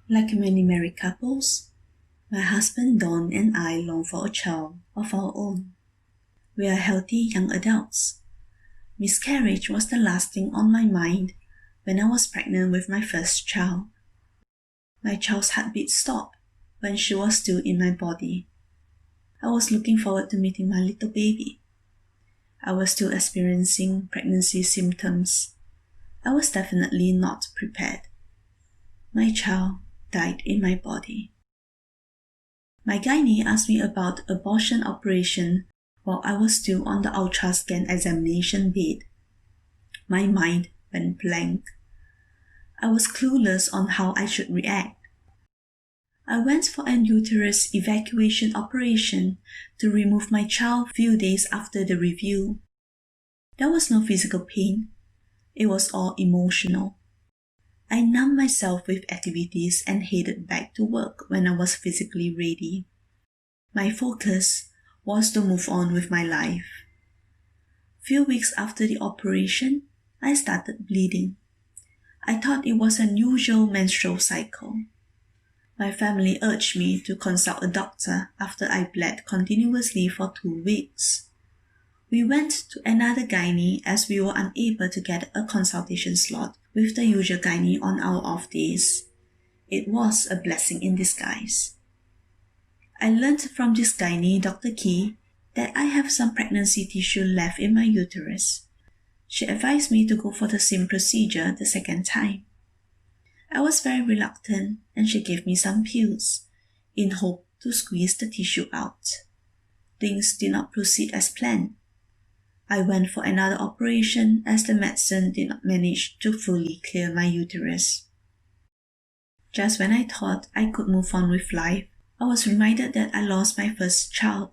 Like many married couples, my husband Don and I long for a child of our own. We are healthy young adults. Miscarriage was the last thing on my mind when I was pregnant with my first child. My child's heartbeat stopped when she was still in my body. I was looking forward to meeting my little baby. I was still experiencing pregnancy symptoms. I was definitely not prepared. My child died in my body. My gynae asked me about abortion operation while I was still on the ultrascan examination bed. My mind went blank. I was clueless on how I should react. I went for an uterus evacuation operation to remove my child few days after the review. There was no physical pain. It was all emotional. I numbed myself with activities and headed back to work when I was physically ready. My focus was to move on with my life. Few weeks after the operation, I started bleeding. I thought it was an usual menstrual cycle. My family urged me to consult a doctor after I bled continuously for 2 weeks. We went to another gynae as we were unable to get a consultation slot with the usual gynae on our off days. It was a blessing in disguise. I learned from this gynae, Dr. Key, that I have some pregnancy tissue left in my uterus. She advised me to go for the same procedure the second time. I was very reluctant and she gave me some pills in hope to squeeze the tissue out. Things did not proceed as planned. I went for another operation as the medicine did not manage to fully clear my uterus. Just when I thought I could move on with life, I was reminded that I lost my first child.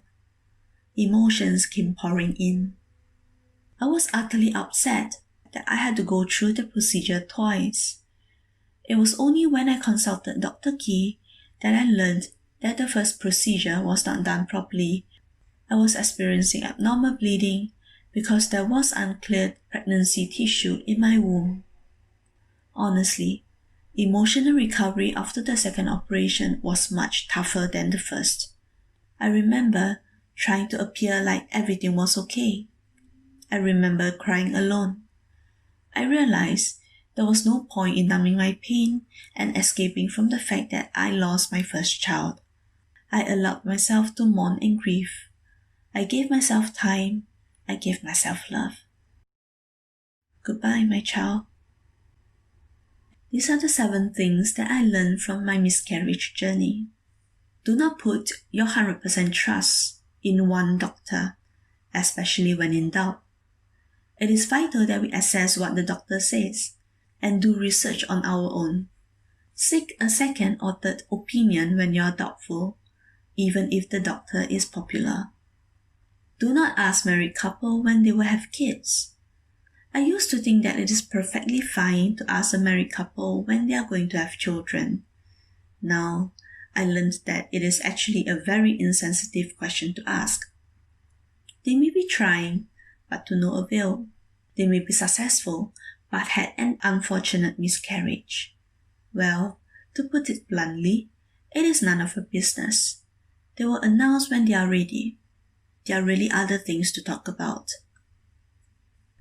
Emotions came pouring in. I was utterly upset that I had to go through the procedure twice. It was only when I consulted Dr. Key that I learned that the first procedure was not done properly. I was experiencing abnormal bleeding because there was uncleared pregnancy tissue in my womb. Honestly, emotional recovery after the second operation was much tougher than the first. I remember trying to appear like everything was okay. I remember crying alone. I realized there was no point in numbing my pain and escaping from the fact that I lost my first child. I allowed myself to mourn and grieve. I gave myself time. I gave myself love. Goodbye, my child. These are the 7 things that I learned from my miscarriage journey. Do not put your 100% trust in one doctor, especially when in doubt. It is vital that we assess what the doctor says and do research on our own. Seek a second or third opinion when you are doubtful, even if the doctor is popular. Do not ask married couple when they will have kids. I used to think that it is perfectly fine to ask a married couple when they are going to have children. Now, I learned that it is actually a very insensitive question to ask. They may be trying, but to no avail. They may be successful, but had an unfortunate miscarriage. Well, to put it bluntly, it is none of your business. They will announce when they are ready. There are really other things to talk about.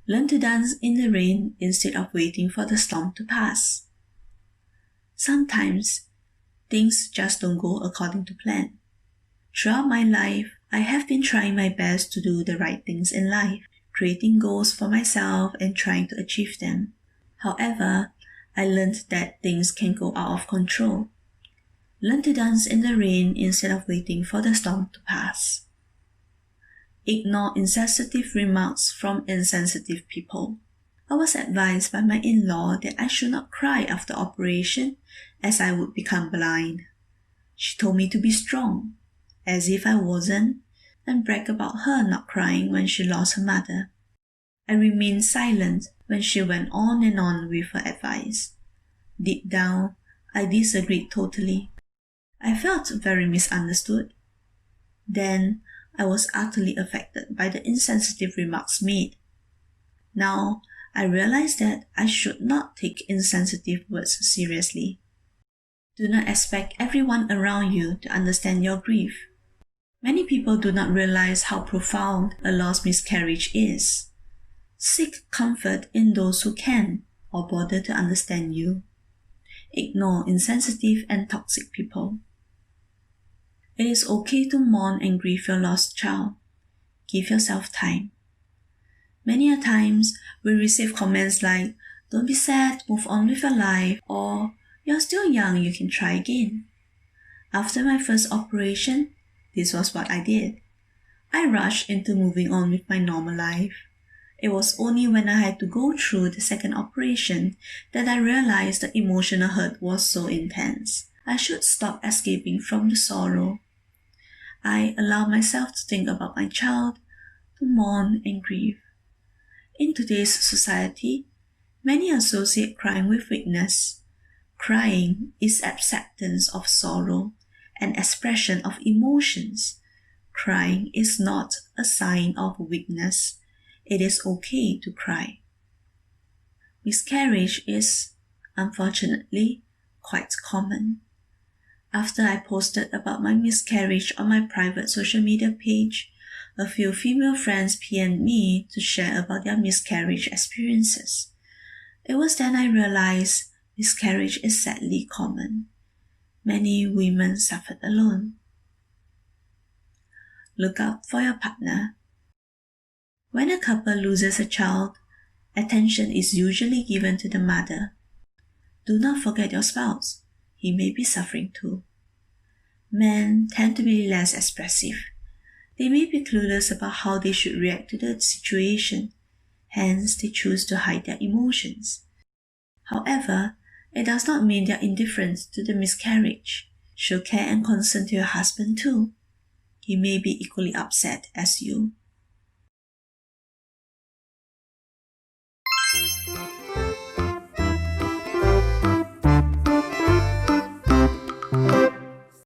Learn to dance in the rain instead of waiting for the storm to pass. Sometimes, things just don't go according to plan. Throughout my life, I have been trying my best to do the right things in life, creating goals for myself and trying to achieve them. However, I learned that things can go out of control. Learn to dance in the rain instead of waiting for the storm to pass. Ignore insensitive remarks from insensitive people. I was advised by my in-law that I should not cry after operation as I would become blind. She told me to be strong, as if I wasn't, and brag about her not crying when she lost her mother. I remained silent when she went on and on with her advice. Deep down, I disagreed totally. I felt very misunderstood. Then, I was utterly affected by the insensitive remarks made. Now, I realize that I should not take insensitive words seriously. Do not expect everyone around you to understand your grief. Many people do not realize how profound a lost miscarriage is. Seek comfort in those who can or bother to understand you. Ignore insensitive and toxic people. It is okay to mourn and grieve your lost child. Give yourself time. Many a times, we receive comments like, "Don't be sad, move on with your life," or "You're still young, you can try again." After my first operation, this was what I did. I rushed into moving on with my normal life. It was only when I had to go through the second operation that I realized the emotional hurt was so intense. I should stop escaping from the sorrow. I allowed myself to think about my child, to mourn and grieve. In today's society, many associate crying with weakness. Crying is acceptance of sorrow, an expression of emotions. Crying is not a sign of weakness. It is okay to cry. Miscarriage is, unfortunately, quite common. After I posted about my miscarriage on my private social media page, a few female friends PM'd me to share about their miscarriage experiences. It was then I realized miscarriage is sadly common. Many women suffered alone. Look out for your partner. When a couple loses a child, attention is usually given to the mother. Do not forget your spouse. He may be suffering too. Men tend to be less expressive. They may be clueless about how they should react to the situation, hence they choose to hide their emotions. However, it does not mean their indifference to the miscarriage. Show care and concern to your husband too. He may be equally upset as you.